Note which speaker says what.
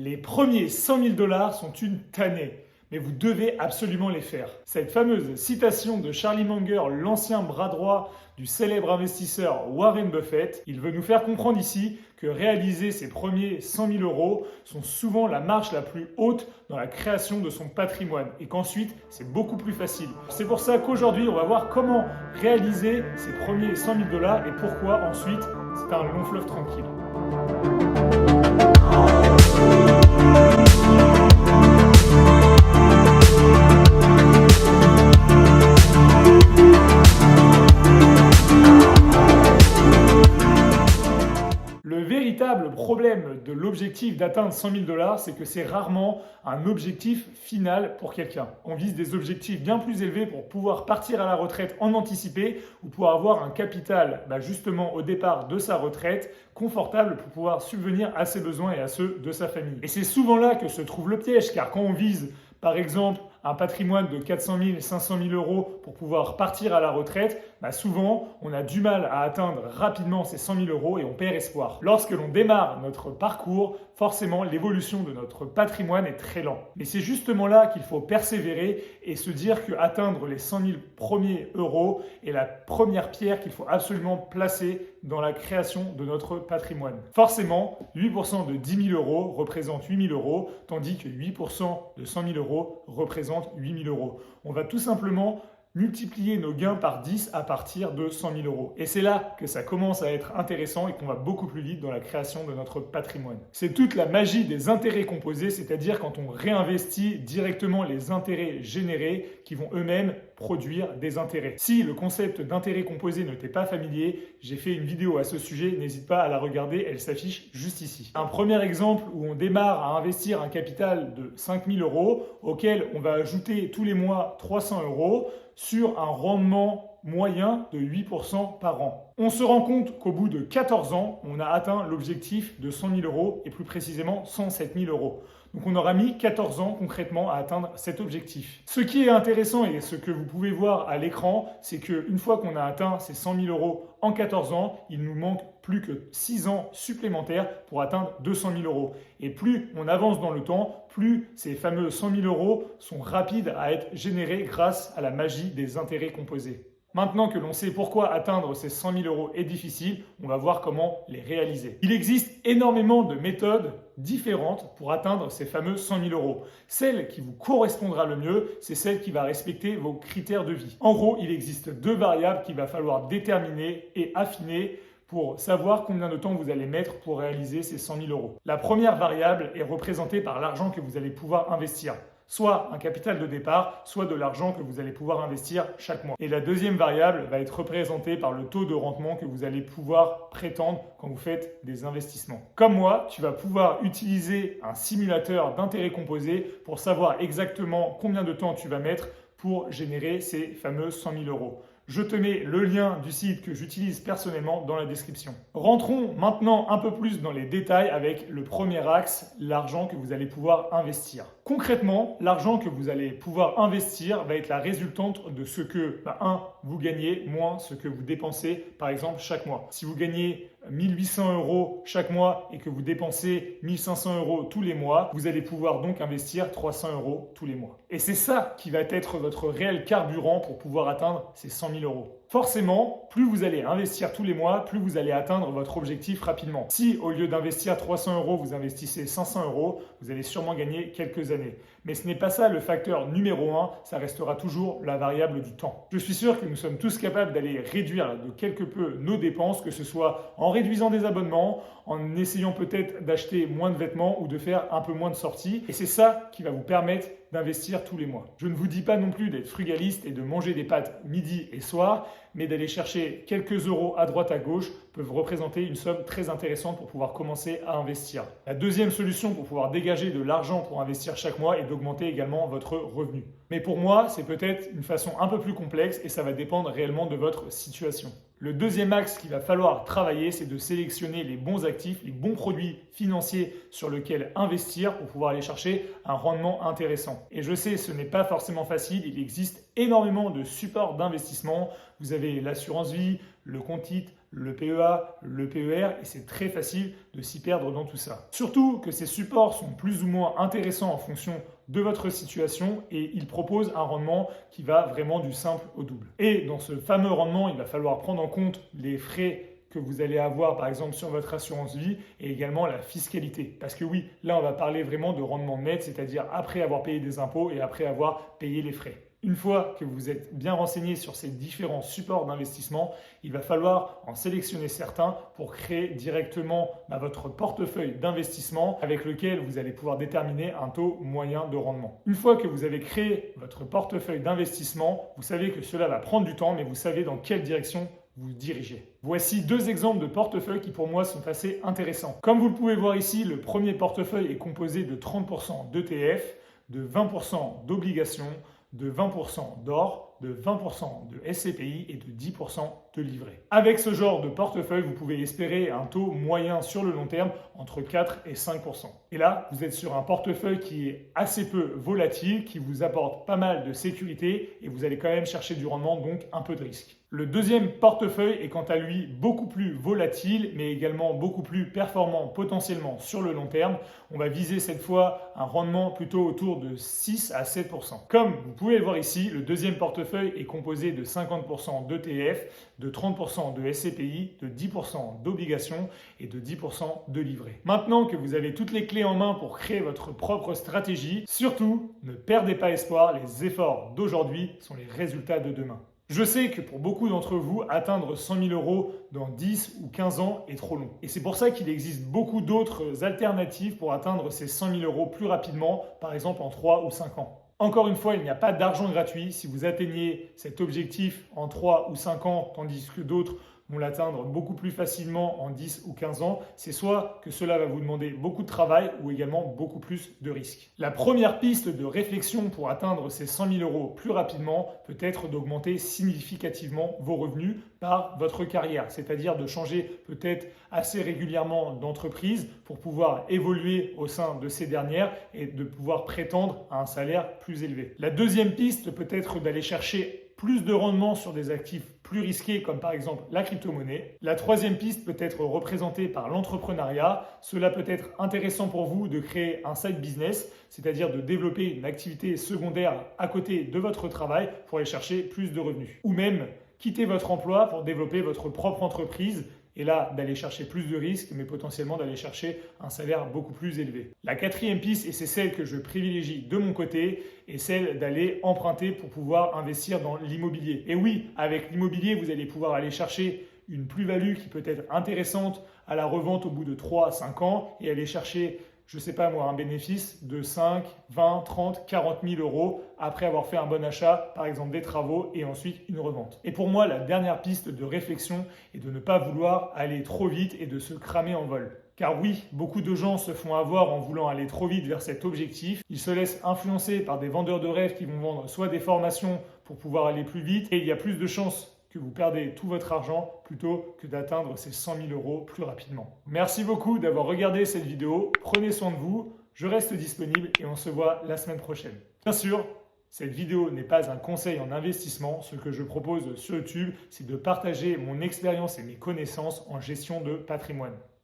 Speaker 1: Les premiers 100 000 $ sont une tannée, mais vous devez absolument les faire. Cette fameuse citation de Charlie Munger, l'ancien bras droit du célèbre investisseur Warren Buffett, il veut nous faire comprendre ici que réaliser ses premiers 100 000 € sont souvent la marche la plus haute dans la création de son patrimoine et qu'ensuite c'est beaucoup plus facile. C'est pour ça qu'aujourd'hui on va voir comment réaliser ses premiers 100 000 $ et pourquoi ensuite c'est un long fleuve tranquille. Le véritable problème de l'objectif d'atteindre 100 000 $, c'est que c'est rarement un objectif final pour quelqu'un. On vise des objectifs bien plus élevés pour pouvoir partir à la retraite en anticipé ou pour avoir un capital justement au départ de sa retraite confortable pour pouvoir subvenir à ses besoins et à ceux de sa famille. Et c'est souvent là que se trouve le piège, car quand on vise par exemple un patrimoine de 400 000, 500 000 € pour pouvoir partir à la retraite, souvent on a du mal à atteindre rapidement ces 100 000 € et on perd espoir. Lorsque l'on démarre notre parcours, forcément l'évolution de notre patrimoine est très lente. Mais c'est justement là qu'il faut persévérer et se dire qu'atteindre les 100 000 premiers euros est la première pierre qu'il faut absolument placer dans la création de notre patrimoine. Forcément, 8% de 10 000 € représente 8 000 €, tandis que 8% de 100 000 € représente 8 000 €. On va tout simplement multiplier nos gains par 10 à partir de 100 000 €. Et c'est là que ça commence à être intéressant et qu'on va beaucoup plus vite dans la création de notre patrimoine. C'est toute la magie des intérêts composés, c'est-à-dire quand on réinvestit directement les intérêts générés qui vont eux-mêmes produire des intérêts. Si le concept d'intérêt composé ne t'est pas familier, j'ai fait une vidéo à ce sujet, n'hésite pas à la regarder, elle s'affiche juste ici. Un premier exemple où on démarre à investir un capital de 5 000 € auquel on va ajouter tous les mois 300 € sur un rendement moyen de 8% par an. On se rend compte qu'au bout de 14 ans, on a atteint l'objectif de 100 000 € et plus précisément 107 000 €. Donc on aura mis 14 ans concrètement à atteindre cet objectif. Ce qui est intéressant et ce que vous pouvez voir à l'écran, c'est qu'une fois qu'on a atteint ces 100 000 € en 14 ans, il nous manque plus que 6 ans supplémentaires pour atteindre 200 000 €. Et plus on avance dans le temps, plus ces fameux 100 000 € sont rapides à être générés grâce à la magie des intérêts composés. Maintenant que l'on sait pourquoi atteindre ces 100 000 € est difficile, on va voir comment les réaliser. Il existe énormément de méthodes différentes pour atteindre ces fameux 100 000 €. Celle qui vous correspondra le mieux, c'est celle qui va respecter vos critères de vie. En gros, il existe deux variables qu'il va falloir déterminer et affiner pour savoir combien de temps vous allez mettre pour réaliser ces 100 000 €. La première variable est représentée par l'argent que vous allez pouvoir investir. Soit un capital de départ, soit de l'argent que vous allez pouvoir investir chaque mois. Et la deuxième variable va être représentée par le taux de rendement que vous allez pouvoir prétendre quand vous faites des investissements. Comme moi, tu vas pouvoir utiliser un simulateur d'intérêt composé pour savoir exactement combien de temps tu vas mettre pour générer ces fameux 100 000 €. Je te mets le lien du site que j'utilise personnellement dans la description. Rentrons maintenant un peu plus dans les détails avec le premier axe, l'argent que vous allez pouvoir investir. Concrètement, l'argent que vous allez pouvoir investir va être la résultante de ce que, vous gagnez moins ce que vous dépensez par exemple chaque mois. Si vous gagnez 1 800 € chaque mois et que vous dépensez 1 500 € tous les mois, vous allez pouvoir donc investir 300 € tous les mois. Et c'est ça qui va être votre réel carburant pour pouvoir atteindre ces 100 000 €. Forcément, plus vous allez investir tous les mois, plus vous allez atteindre votre objectif rapidement. Si au lieu d'investir 300 €, vous investissez 500 €, vous allez sûrement gagner quelques années. Mais ce n'est pas ça le facteur numéro 1, ça restera toujours la variable du temps. Je suis sûr que nous sommes tous capables d'aller réduire de quelque peu nos dépenses, que ce soit en réduisant des abonnements, en essayant peut-être d'acheter moins de vêtements ou de faire un peu moins de sorties. Et c'est ça qui va vous permettre d'investir tous les mois. Je ne vous dis pas non plus d'être frugaliste et de manger des pâtes midi et soir, mais d'aller chercher quelques euros à droite à gauche peuvent représenter une somme très intéressante pour pouvoir commencer à investir. La deuxième solution pour pouvoir dégager de l'argent pour investir chaque mois est d'augmenter également votre revenu. Mais pour moi, c'est peut-être une façon un peu plus complexe et ça va dépendre réellement de votre situation. Le deuxième axe qu'il va falloir travailler, c'est de sélectionner les bons actifs, les bons produits financiers sur lesquels investir pour pouvoir aller chercher un rendement intéressant. Et je sais, ce n'est pas forcément facile, il existe énormément de supports d'investissement. Vous avez l'assurance vie, le compte titre, le PEA, le PER, et c'est très facile de s'y perdre dans tout ça. Surtout que ces supports sont plus ou moins intéressants en fonction de votre situation et ils proposent un rendement qui va vraiment du simple au double. Et dans ce fameux rendement, il va falloir prendre en compte les frais que vous allez avoir par exemple sur votre assurance vie et également la fiscalité. Parce que oui, là on va parler vraiment de rendement net, c'est-à-dire après avoir payé des impôts et après avoir payé les frais. Une fois que vous êtes bien renseigné sur ces différents supports d'investissement, il va falloir en sélectionner certains pour créer directement votre portefeuille d'investissement avec lequel vous allez pouvoir déterminer un taux moyen de rendement. Une fois que vous avez créé votre portefeuille d'investissement, vous savez que cela va prendre du temps, mais vous savez dans quelle direction vous dirigez. Voici deux exemples de portefeuilles qui pour moi sont assez intéressants. Comme vous le pouvez voir ici, le premier portefeuille est composé de 30% d'ETF, de 20% d'obligations, de 20% d'or, de 20% de SCPI et de 10% de livret. Avec ce genre de portefeuille, vous pouvez espérer un taux moyen sur le long terme entre 4 et 5%. Et là, vous êtes sur un portefeuille qui est assez peu volatile, qui vous apporte pas mal de sécurité et vous allez quand même chercher du rendement, donc un peu de risque. Le deuxième portefeuille est quant à lui beaucoup plus volatile, mais également beaucoup plus performant potentiellement sur le long terme. On va viser cette fois un rendement plutôt autour de 6 à 7%. Comme vous pouvez le voir ici, le deuxième portefeuille est composé de 50% d'ETF, de 30% de SCPI, de 10% d'obligations et de 10% de livret. Maintenant que vous avez toutes les clés en main pour créer votre propre stratégie, surtout ne perdez pas espoir, les efforts d'aujourd'hui sont les résultats de demain. Je sais que pour beaucoup d'entre vous, atteindre 100 000 euros dans 10 ou 15 ans est trop long. Et c'est pour ça qu'il existe beaucoup d'autres alternatives pour atteindre ces 100 000 euros plus rapidement, par exemple en 3 ou 5 ans. Encore une fois, il n'y a pas d'argent gratuit. Si vous atteignez cet objectif en 3 ou 5 ans, tandis que d'autres vont l'atteindre beaucoup plus facilement en 10 ou 15 ans, c'est soit que cela va vous demander beaucoup de travail ou également beaucoup plus de risques. La première piste de réflexion pour atteindre ces 100 000 euros plus rapidement peut être d'augmenter significativement vos revenus par votre carrière, c'est-à-dire de changer peut-être assez régulièrement d'entreprise pour pouvoir évoluer au sein de ces dernières et de pouvoir prétendre à un salaire plus élevé. La deuxième piste peut être d'aller chercher plus de rendement sur des actifs plus risqués comme par exemple la crypto-monnaie. La troisième piste peut être représentée par l'entrepreneuriat. Cela peut être intéressant pour vous de créer un side business, c'est-à-dire de développer une activité secondaire à côté de votre travail pour aller chercher plus de revenus. Ou même quitter votre emploi pour développer votre propre entreprise et là d'aller chercher plus de risques, mais potentiellement d'aller chercher un salaire beaucoup plus élevé. La quatrième piste, et c'est celle que je privilégie de mon côté, est celle d'aller emprunter pour pouvoir investir dans l'immobilier. Et oui, avec l'immobilier, vous allez pouvoir aller chercher une plus-value qui peut être intéressante à la revente au bout de 3 à 5 ans et aller chercher, je ne sais pas moi, un bénéfice de 5, 20, 30, 40 000 euros après avoir fait un bon achat, par exemple des travaux et ensuite une revente. Et pour moi, la dernière piste de réflexion est de ne pas vouloir aller trop vite et de se cramer en vol. Car oui, beaucoup de gens se font avoir en voulant aller trop vite vers cet objectif. Ils se laissent influencer par des vendeurs de rêves qui vont vendre soit des formations pour pouvoir aller plus vite et il y a plus de chances que vous perdez tout votre argent plutôt que d'atteindre ces 100 000 euros plus rapidement. Merci beaucoup d'avoir regardé cette vidéo. Prenez soin de vous. Je reste disponible et on se voit la semaine prochaine. Bien sûr, cette vidéo n'est pas un conseil en investissement. Ce que je propose sur YouTube, c'est de partager mon expérience et mes connaissances en gestion de patrimoine.